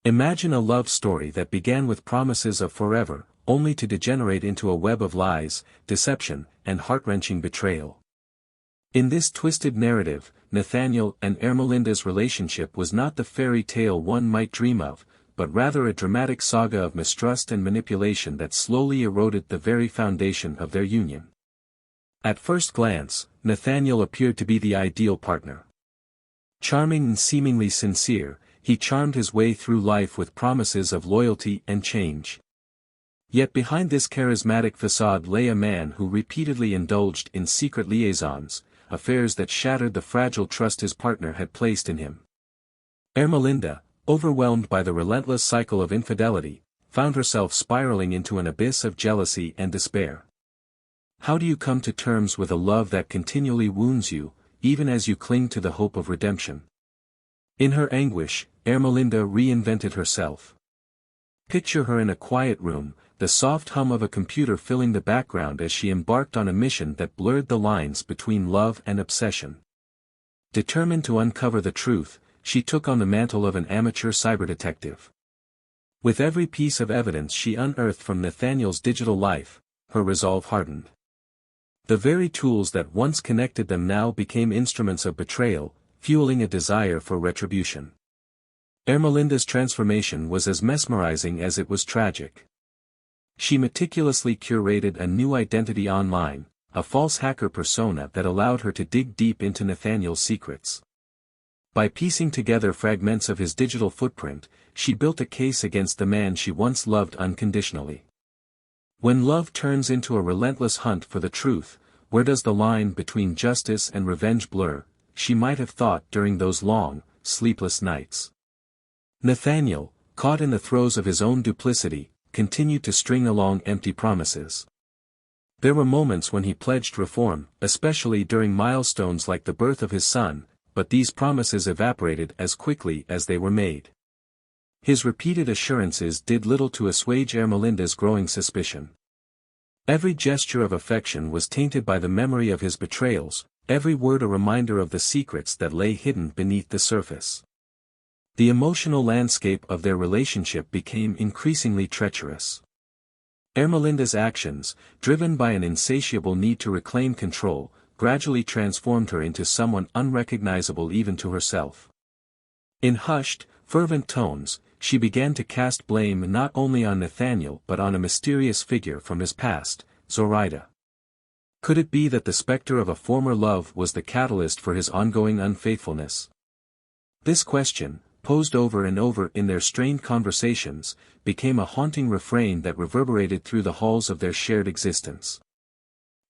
Imagine a love story that began with promises of forever, only to degenerate into a web of lies, deception, and heart-wrenching betrayal. In this twisted narrative, Nathaniel and Hermalinda's relationship was not the fairy tale one might dream of, but rather a dramatic saga of mistrust and manipulation that slowly eroded the very foundation of their union. At first glance, Nathaniel appeared to be the ideal partner. Charming and seemingly sincere, he charmed his way through life with promises of loyalty and change. Yet behind this charismatic facade lay a man who repeatedly indulged in secret liaisons, affairs that shattered the fragile trust his partner had placed in him. Hermalinda, overwhelmed by the relentless cycle of infidelity, found herself spiraling into an abyss of jealousy and despair. How do you come to terms with a love that continually wounds you, even as you cling to the hope of redemption? In her anguish, Hermalinda reinvented herself. Picture her in a quiet room, the soft hum of a computer filling the background as she embarked on a mission that blurred the lines between love and obsession. Determined to uncover the truth, she took on the mantle of an amateur cyberdetective. With every piece of evidence she unearthed from Nathaniel's digital life, her resolve hardened. The very tools that once connected them now became instruments of betrayal, fueling a desire for retribution. Hermalinda's transformation was as mesmerizing as it was tragic. She meticulously curated a new identity online, a false hacker persona that allowed her to dig deep into Nathaniel's secrets. By piecing together fragments of his digital footprint, she built a case against the man she once loved unconditionally. When love turns into a relentless hunt for the truth, where does the line between justice and revenge blur? She might have thought during those long, sleepless nights. Nathaniel, caught in the throes of his own duplicity, continued to string along empty promises. There were moments when he pledged reform, especially during milestones like the birth of his son, but these promises evaporated as quickly as they were made. His repeated assurances did little to assuage Hermalinda's growing suspicion. Every gesture of affection was tainted by the memory of his betrayals, every word a reminder of the secrets that lay hidden beneath the surface. The emotional landscape of their relationship became increasingly treacherous. Hermalinda's actions, driven by an insatiable need to reclaim control, gradually transformed her into someone unrecognizable even to herself. In hushed, fervent tones, she began to cast blame not only on Nathaniel but on a mysterious figure from his past, Zoraida. Could it be that the specter of a former love was the catalyst for his ongoing unfaithfulness? This question, posed over and over in their strained conversations, became a haunting refrain that reverberated through the halls of their shared existence.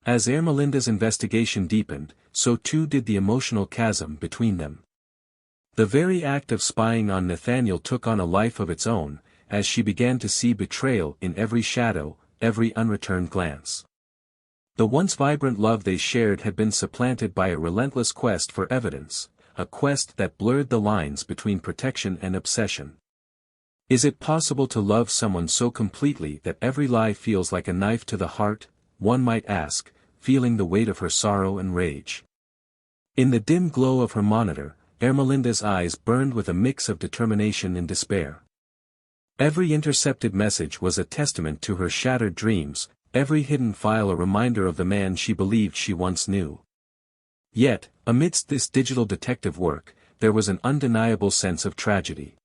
As Hermalinda's investigation deepened, so too did the emotional chasm between them. The very act of spying on Nathaniel took on a life of its own, as she began to see betrayal in every shadow, every unreturned glance. The once vibrant love they shared had been supplanted by a relentless quest for evidence, a quest that blurred the lines between protection and obsession. Is it possible to love someone so completely that every lie feels like a knife to the heart, one might ask, feeling the weight of her sorrow and rage? In the dim glow of her monitor, Hermalinda's eyes burned with a mix of determination and despair. Every intercepted message was a testament to her shattered dreams, every hidden file a reminder of the man she believed she once knew. Yet, amidst this digital detective work, there was an undeniable sense of tragedy.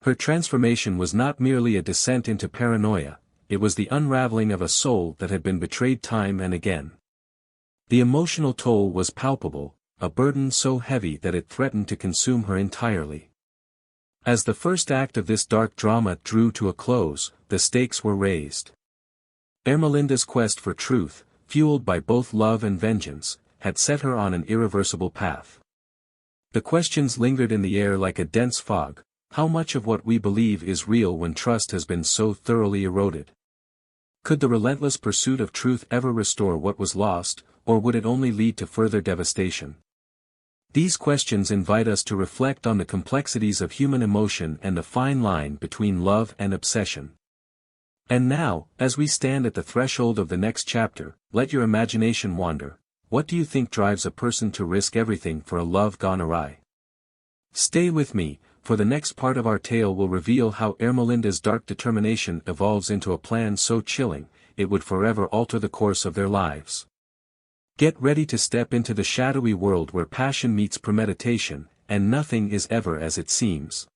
Her transformation was not merely a descent into paranoia, it was the unraveling of a soul that had been betrayed time and again. The emotional toll was palpable, a burden so heavy that it threatened to consume her entirely. As the first act of this dark drama drew to a close, the stakes were raised. Hermalinda's quest for truth, fueled by both love and vengeance, had set her on an irreversible path. The questions lingered in the air like a dense fog: how much of what we believe is real when trust has been so thoroughly eroded? Could the relentless pursuit of truth ever restore what was lost, or would it only lead to further devastation? These questions invite us to reflect on the complexities of human emotion and the fine line between love and obsession. And now, as we stand at the threshold of the next chapter, let your imagination wander. What do you think drives a person to risk everything for a love gone awry? Stay with me, for the next part of our tale will reveal how Hermalinda's dark determination evolves into a plan so chilling, it would forever alter the course of their lives. Get ready to step into the shadowy world where passion meets premeditation, and nothing is ever as it seems.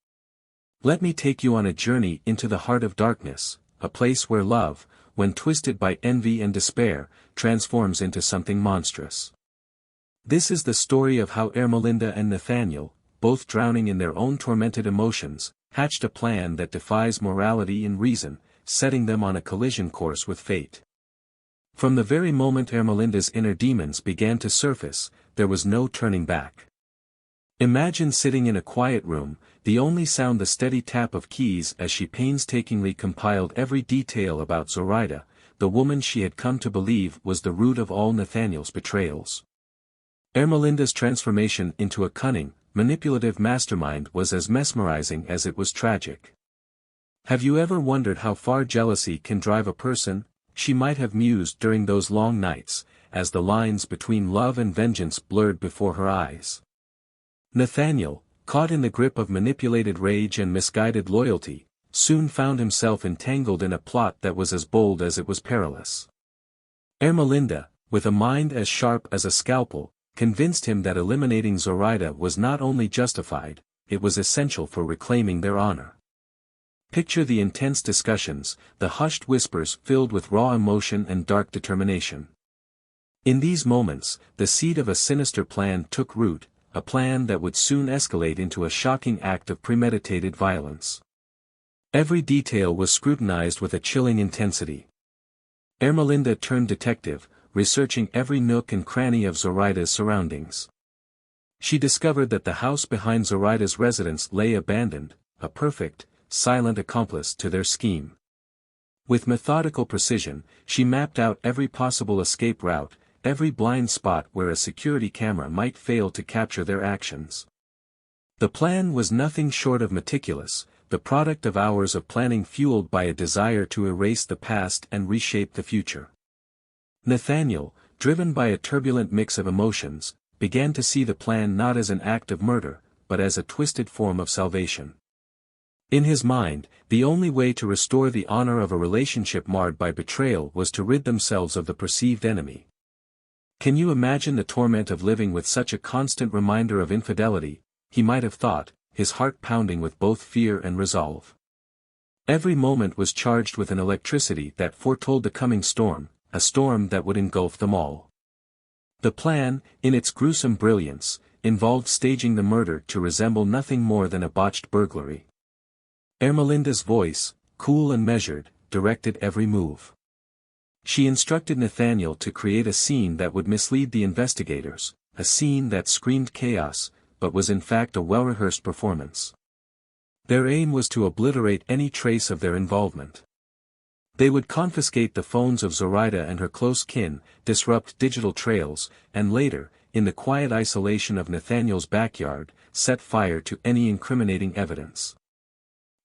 Let me take you on a journey into the heart of darkness, a place where love, when twisted by envy and despair, transforms into something monstrous. This is the story of how Hermalinda and Nathaniel, both drowning in their own tormented emotions, hatched a plan that defies morality and reason, setting them on a collision course with fate. From the very moment Hermalinda's inner demons began to surface, there was no turning back. Imagine sitting in a quiet room, the only sound the steady tap of keys as she painstakingly compiled every detail about Zoraida, the woman she had come to believe was the root of all Nathaniel's betrayals. Hermalinda's transformation into a cunning, manipulative mastermind was as mesmerizing as it was tragic. Have you ever wondered how far jealousy can drive a person? She might have mused during those long nights, as the lines between love and vengeance blurred before her eyes. Nathaniel, caught in the grip of manipulated rage and misguided loyalty, soon found himself entangled in a plot that was as bold as it was perilous. Hermalinda, with a mind as sharp as a scalpel, convinced him that eliminating Zoraida was not only justified, it was essential for reclaiming their honor. Picture the intense discussions, the hushed whispers filled with raw emotion and dark determination. In these moments, the seed of a sinister plan took root, a plan that would soon escalate into a shocking act of premeditated violence. Every detail was scrutinized with a chilling intensity. Hermalinda turned detective, researching every nook and cranny of Zoraida's surroundings. She discovered that the house behind Zoraida's residence lay abandoned, a perfect, silent accomplice to their scheme. With methodical precision, she mapped out every possible escape route, every blind spot where a security camera might fail to capture their actions. The plan was nothing short of meticulous, the product of hours of planning fueled by a desire to erase the past and reshape the future. Nathaniel, driven by a turbulent mix of emotions, began to see the plan not as an act of murder, but as a twisted form of salvation. In his mind, the only way to restore the honor of a relationship marred by betrayal was to rid themselves of the perceived enemy. Can you imagine the torment of living with such a constant reminder of infidelity? He might have thought, his heart pounding with both fear and resolve. Every moment was charged with an electricity that foretold the coming storm, a storm that would engulf them all. The plan, in its gruesome brilliance, involved staging the murder to resemble nothing more than a botched burglary. Hermalinda's voice, cool and measured, directed every move. She instructed Nathaniel to create a scene that would mislead the investigators, a scene that screamed chaos, but was in fact a well-rehearsed performance. Their aim was to obliterate any trace of their involvement. They would confiscate the phones of Zoraida and her close kin, disrupt digital trails, and later, in the quiet isolation of Nathaniel's backyard, set fire to any incriminating evidence.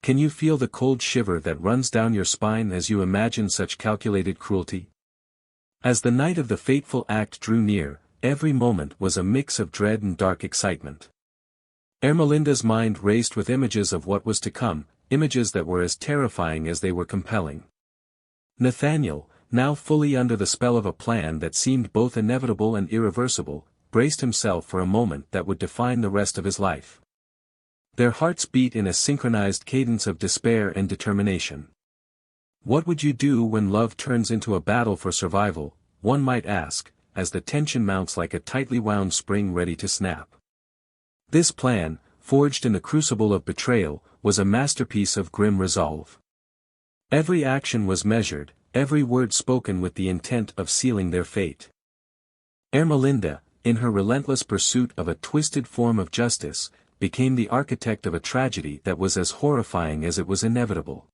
Can you feel the cold shiver that runs down your spine as you imagine such calculated cruelty? As the night of the fateful act drew near, every moment was a mix of dread and dark excitement. Hermalinda's mind raced with images of what was to come, images that were as terrifying as they were compelling. Nathaniel, now fully under the spell of a plan that seemed both inevitable and irreversible, braced himself for a moment that would define the rest of his life. Their hearts beat in a synchronized cadence of despair and determination. What would you do when love turns into a battle for survival, one might ask, as the tension mounts like a tightly wound spring ready to snap. This plan, forged in the crucible of betrayal, was a masterpiece of grim resolve. Every action was measured, every word spoken with the intent of sealing their fate. Hermalinda, in her relentless pursuit of a twisted form of justice, became the architect of a tragedy that was as horrifying as it was inevitable.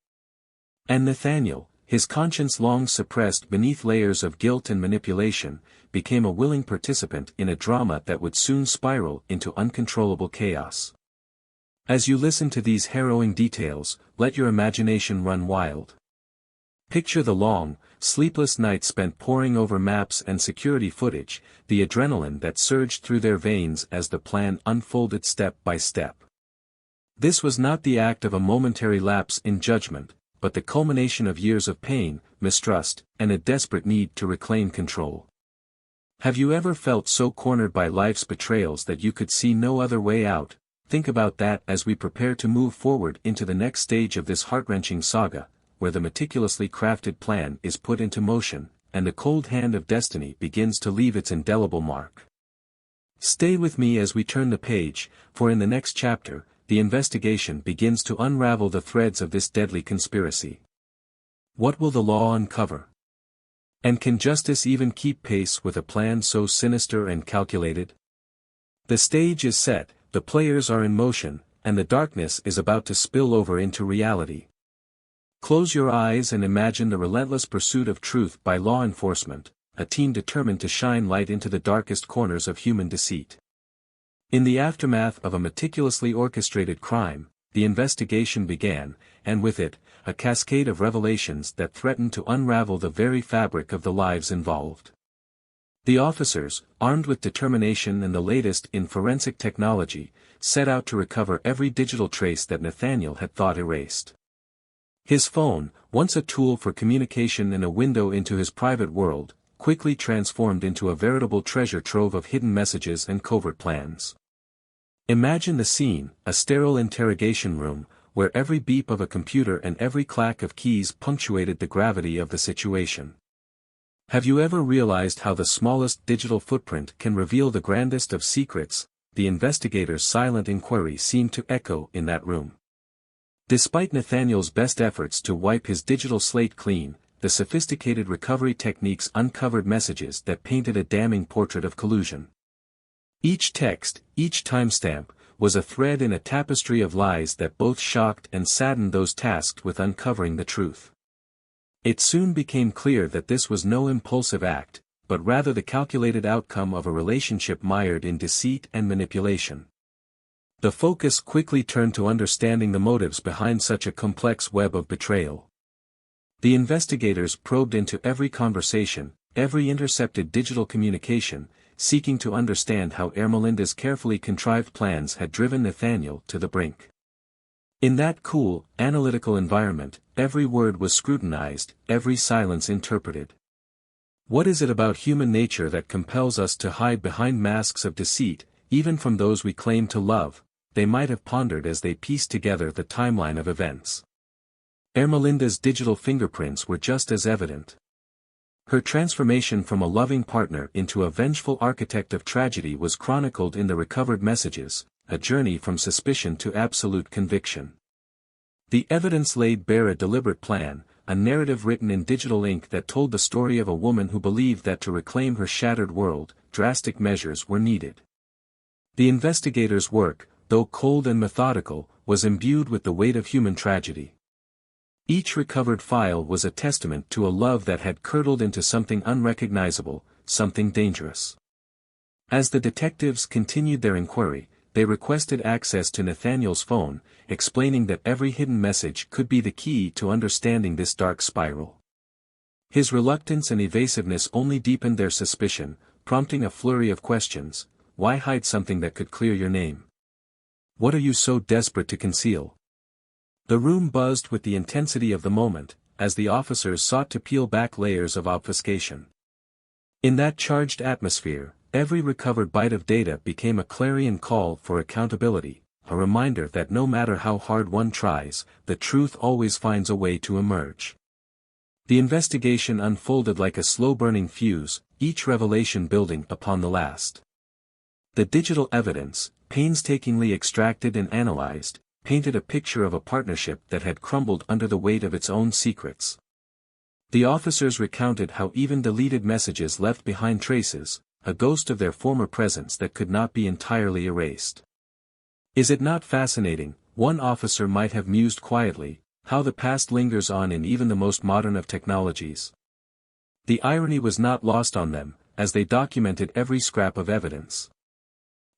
And Nathaniel, his conscience long suppressed beneath layers of guilt and manipulation, became a willing participant in a drama that would soon spiral into uncontrollable chaos. As you listen to these harrowing details, let your imagination run wild. Picture the long, sleepless nights spent poring over maps and security footage, the adrenaline that surged through their veins as the plan unfolded step by step. This was not the act of a momentary lapse in judgment, but the culmination of years of pain, mistrust, and a desperate need to reclaim control. Have you ever felt so cornered by life's betrayals that you could see no other way out? Think about that as we prepare to move forward into the next stage of this heart-wrenching saga, where the meticulously crafted plan is put into motion, and the cold hand of destiny begins to leave its indelible mark. Stay with me as we turn the page, for in the next chapter, the investigation begins to unravel the threads of this deadly conspiracy. What will the law uncover? And can justice even keep pace with a plan so sinister and calculated? The stage is set, the players are in motion, and the darkness is about to spill over into reality. Close your eyes and imagine the relentless pursuit of truth by law enforcement, a team determined to shine light into the darkest corners of human deceit. In the aftermath of a meticulously orchestrated crime, the investigation began, and with it, a cascade of revelations that threatened to unravel the very fabric of the lives involved. The officers, armed with determination and the latest in forensic technology, set out to recover every digital trace that Nathaniel had thought erased. His phone, once a tool for communication and a window into his private world, quickly transformed into a veritable treasure trove of hidden messages and covert plans. Imagine the scene, a sterile interrogation room, where every beep of a computer and every clack of keys punctuated the gravity of the situation. Have you ever realized how the smallest digital footprint can reveal the grandest of secrets? The investigator's silent inquiry seemed to echo in that room. Despite Nathaniel's best efforts to wipe his digital slate clean, the sophisticated recovery techniques uncovered messages that painted a damning portrait of collusion. Each text, each timestamp, was a thread in a tapestry of lies that both shocked and saddened those tasked with uncovering the truth. It soon became clear that this was no impulsive act, but rather the calculated outcome of a relationship mired in deceit and manipulation. The focus quickly turned to understanding the motives behind such a complex web of betrayal. The investigators probed into every conversation, every intercepted digital communication, seeking to understand how Hermalinda's carefully contrived plans had driven Nathaniel to the brink. In that cool, analytical environment, every word was scrutinized, every silence interpreted. What is it about human nature that compels us to hide behind masks of deceit, even from those we claim to love? They might have pondered as they pieced together the timeline of events. Hermalinda's digital fingerprints were just as evident. Her transformation from a loving partner into a vengeful architect of tragedy was chronicled in the recovered messages, a journey from suspicion to absolute conviction. The evidence laid bare a deliberate plan, a narrative written in digital ink that told the story of a woman who believed that to reclaim her shattered world, drastic measures were needed. The investigators' work, though cold and methodical, was imbued with the weight of human tragedy. Each recovered file was a testament to a love that had curdled into something unrecognizable, something dangerous. As the detectives continued their inquiry, they requested access to Nathaniel's phone, explaining that every hidden message could be the key to understanding this dark spiral. His reluctance and evasiveness only deepened their suspicion, prompting a flurry of questions. Why hide something that could clear your name? What are you so desperate to conceal? The room buzzed with the intensity of the moment, as the officers sought to peel back layers of obfuscation. In that charged atmosphere, every recovered byte of data became a clarion call for accountability, a reminder that no matter how hard one tries, the truth always finds a way to emerge. The investigation unfolded like a slow-burning fuse, each revelation building upon the last. The digital evidence, painstakingly extracted and analyzed, painted a picture of a partnership that had crumbled under the weight of its own secrets. The officers recounted how even deleted messages left behind traces, a ghost of their former presence that could not be entirely erased. Is it not fascinating, one officer might have mused quietly, how the past lingers on in even the most modern of technologies? The irony was not lost on them, as they documented every scrap of evidence.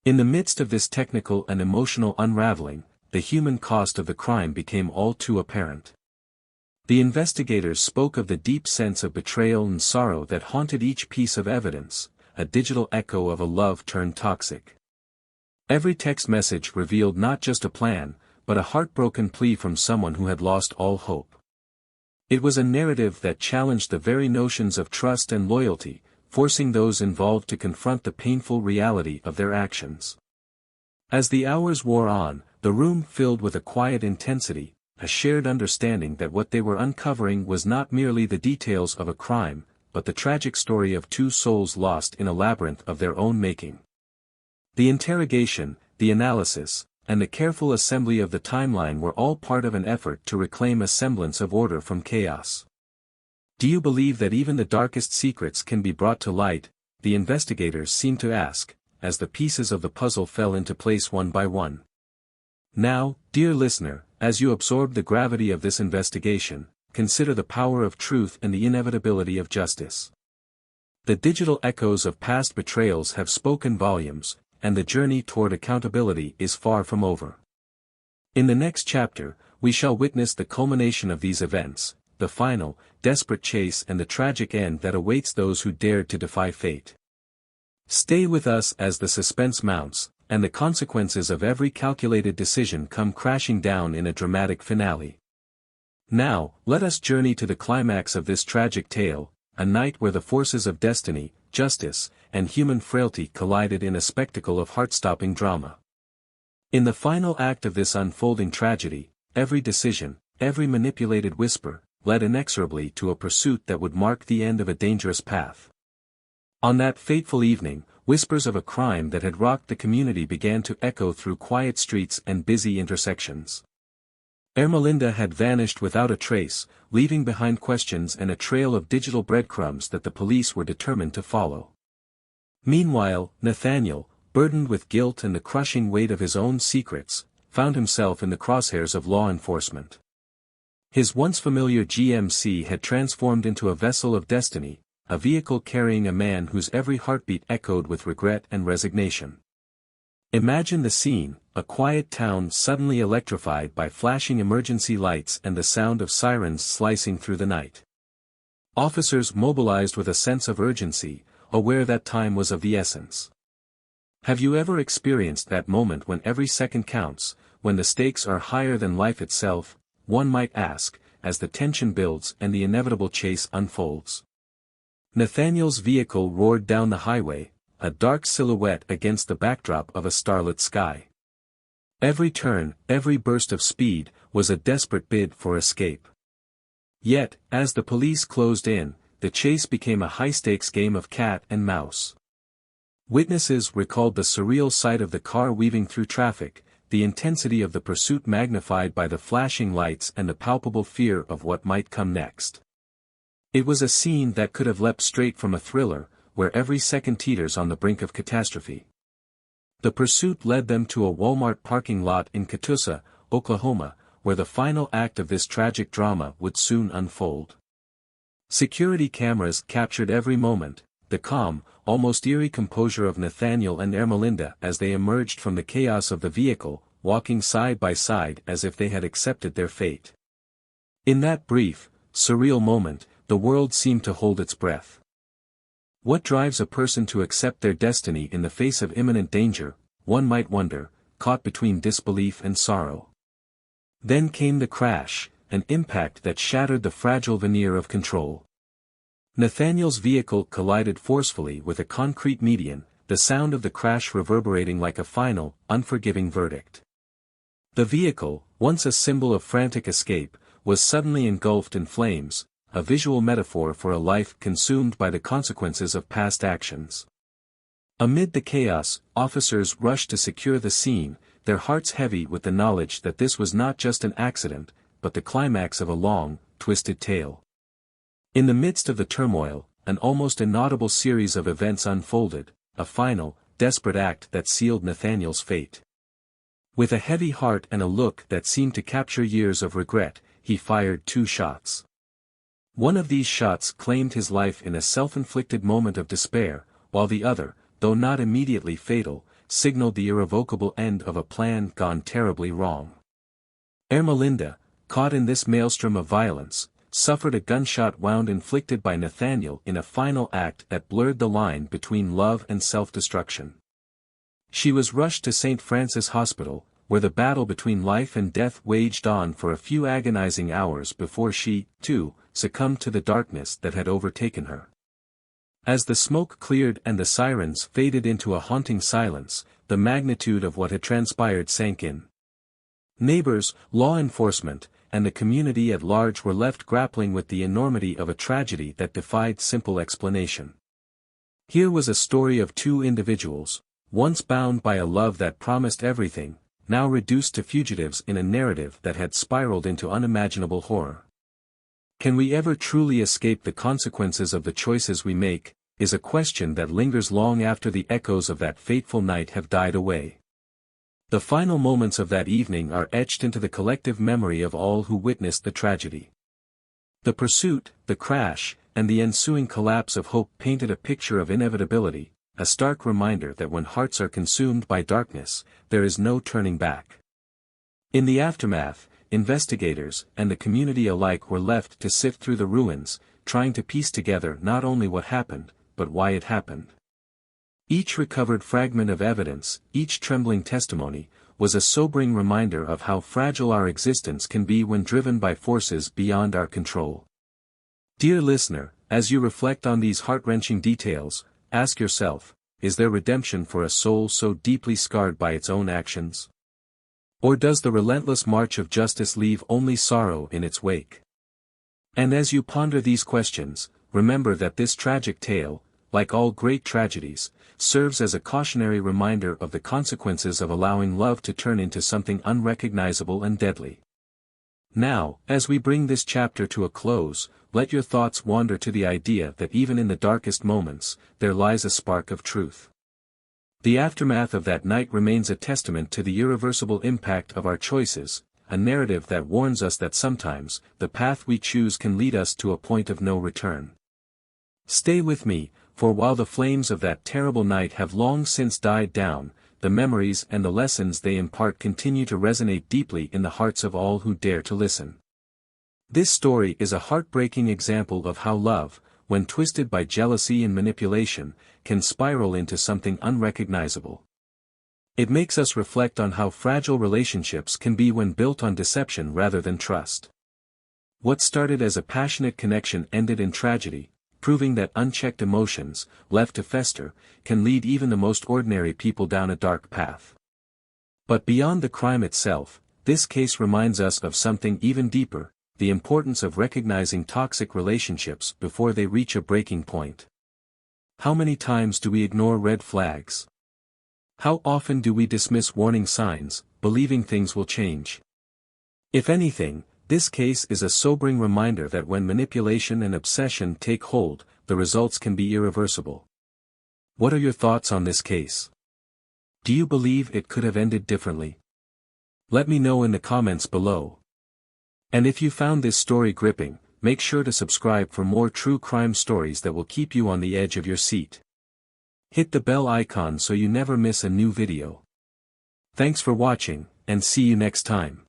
In the midst of this technical and emotional unraveling, the human cost of the crime became all too apparent. The investigators spoke of the deep sense of betrayal and sorrow that haunted each piece of evidence, a digital echo of a love turned toxic. Every text message revealed not just a plan, but a heartbroken plea from someone who had lost all hope. It was a narrative that challenged the very notions of trust and loyalty, forcing those involved to confront the painful reality of their actions. As the hours wore on, the room filled with a quiet intensity, a shared understanding that what they were uncovering was not merely the details of a crime, but the tragic story of two souls lost in a labyrinth of their own making. The interrogation, the analysis, and the careful assembly of the timeline were all part of an effort to reclaim a semblance of order from chaos. "Do you believe that even the darkest secrets can be brought to light?" the investigators seemed to ask, as the pieces of the puzzle fell into place one by one. Now, dear listener, as you absorb the gravity of this investigation, consider the power of truth and the inevitability of justice. The digital echoes of past betrayals have spoken volumes, and the journey toward accountability is far from over. In the next chapter, we shall witness the culmination of these events, the final, desperate chase and the tragic end that awaits those who dared to defy fate. Stay with us as the suspense mounts, and the consequences of every calculated decision come crashing down in a dramatic finale. Now, let us journey to the climax of this tragic tale, a night where the forces of destiny, justice, and human frailty collided in a spectacle of heart-stopping drama. In the final act of this unfolding tragedy, every decision, every manipulated whisper, led inexorably to a pursuit that would mark the end of a dangerous path. On that fateful evening, whispers of a crime that had rocked the community began to echo through quiet streets and busy intersections. Hermalinda had vanished without a trace, leaving behind questions and a trail of digital breadcrumbs that the police were determined to follow. Meanwhile, Nathaniel, burdened with guilt and the crushing weight of his own secrets, found himself in the crosshairs of law enforcement. His once familiar GMC had transformed into a vessel of destiny, a vehicle carrying a man whose every heartbeat echoed with regret and resignation. Imagine the scene, a quiet town suddenly electrified by flashing emergency lights and the sound of sirens slicing through the night. Officers mobilized with a sense of urgency, aware that time was of the essence. Have you ever experienced that moment when every second counts, when the stakes are higher than life itself, one might ask, as the tension builds and the inevitable chase unfolds? Nathaniel's vehicle roared down the highway, a dark silhouette against the backdrop of a starlit sky. Every turn, every burst of speed, was a desperate bid for escape. Yet, as the police closed in, the chase became a high-stakes game of cat and mouse. Witnesses recalled the surreal sight of the car weaving through traffic, the intensity of the pursuit magnified by the flashing lights and the palpable fear of what might come next. It was a scene that could have leapt straight from a thriller, where every second teeters on the brink of catastrophe. The pursuit led them to a Walmart parking lot in Catoosa, Oklahoma, where the final act of this tragic drama would soon unfold. Security cameras captured every moment, the calm, almost eerie composure of Nathaniel and Hermalinda as they emerged from the chaos of the vehicle, walking side by side as if they had accepted their fate. In that brief, surreal moment, the world seemed to hold its breath. What drives a person to accept their destiny in the face of imminent danger, one might wonder, caught between disbelief and sorrow. Then came the crash, an impact that shattered the fragile veneer of control. Nathaniel's vehicle collided forcefully with a concrete median, the sound of the crash reverberating like a final, unforgiving verdict. The vehicle, once a symbol of frantic escape, was suddenly engulfed in flames, a visual metaphor for a life consumed by the consequences of past actions. Amid the chaos, officers rushed to secure the scene, their hearts heavy with the knowledge that this was not just an accident, but the climax of a long, twisted tale. In the midst of the turmoil, an almost inaudible series of events unfolded, a final, desperate act that sealed Nathaniel's fate. With a heavy heart and a look that seemed to capture years of regret, he fired 2 shots. One of these shots claimed his life in a self-inflicted moment of despair, while the other, though not immediately fatal, signaled the irrevocable end of a plan gone terribly wrong. Hermalinda, caught in this maelstrom of violence, suffered a gunshot wound inflicted by Nathaniel in a final act that blurred the line between love and self-destruction. She was rushed to St. Francis Hospital, where the battle between life and death waged on for a few agonizing hours before she, too, succumbed to the darkness that had overtaken her. As the smoke cleared and the sirens faded into a haunting silence, the magnitude of what had transpired sank in. Neighbors, law enforcement, and the community at large were left grappling with the enormity of a tragedy that defied simple explanation. Here was a story of two individuals, once bound by a love that promised everything, now reduced to fugitives in a narrative that had spiraled into unimaginable horror. Can we ever truly escape the consequences of the choices we make, is a question that lingers long after the echoes of that fateful night have died away. The final moments of that evening are etched into the collective memory of all who witnessed the tragedy. The pursuit, the crash, and the ensuing collapse of hope painted a picture of inevitability, a stark reminder that when hearts are consumed by darkness, there is no turning back. In the aftermath, investigators and the community alike were left to sift through the ruins, trying to piece together not only what happened, but why it happened. Each recovered fragment of evidence, each trembling testimony, was a sobering reminder of how fragile our existence can be when driven by forces beyond our control. Dear listener, as you reflect on these heart-wrenching details, ask yourself, is there redemption for a soul so deeply scarred by its own actions? Or does the relentless march of justice leave only sorrow in its wake? And as you ponder these questions, remember that this tragic tale, like all great tragedies, serves as a cautionary reminder of the consequences of allowing love to turn into something unrecognizable and deadly. Now, as we bring this chapter to a close, let your thoughts wander to the idea that even in the darkest moments, there lies a spark of truth. The aftermath of that night remains a testament to the irreversible impact of our choices, a narrative that warns us that sometimes, the path we choose can lead us to a point of no return. Stay with me, for while the flames of that terrible night have long since died down, the memories and the lessons they impart continue to resonate deeply in the hearts of all who dare to listen. This story is a heartbreaking example of how love, when twisted by jealousy and manipulation, can spiral into something unrecognizable. It makes us reflect on how fragile relationships can be when built on deception rather than trust. What started as a passionate connection ended in tragedy, proving that unchecked emotions, left to fester, can lead even the most ordinary people down a dark path. But beyond the crime itself, this case reminds us of something even deeper, the importance of recognizing toxic relationships before they reach a breaking point. How many times do we ignore red flags? How often do we dismiss warning signs, believing things will change? If anything, this case is a sobering reminder that when manipulation and obsession take hold, the results can be irreversible. What are your thoughts on this case? Do you believe it could have ended differently? Let me know in the comments below. And if you found this story gripping, make sure to subscribe for more true crime stories that will keep you on the edge of your seat. Hit the bell icon so you never miss a new video. Thanks for watching, and see you next time.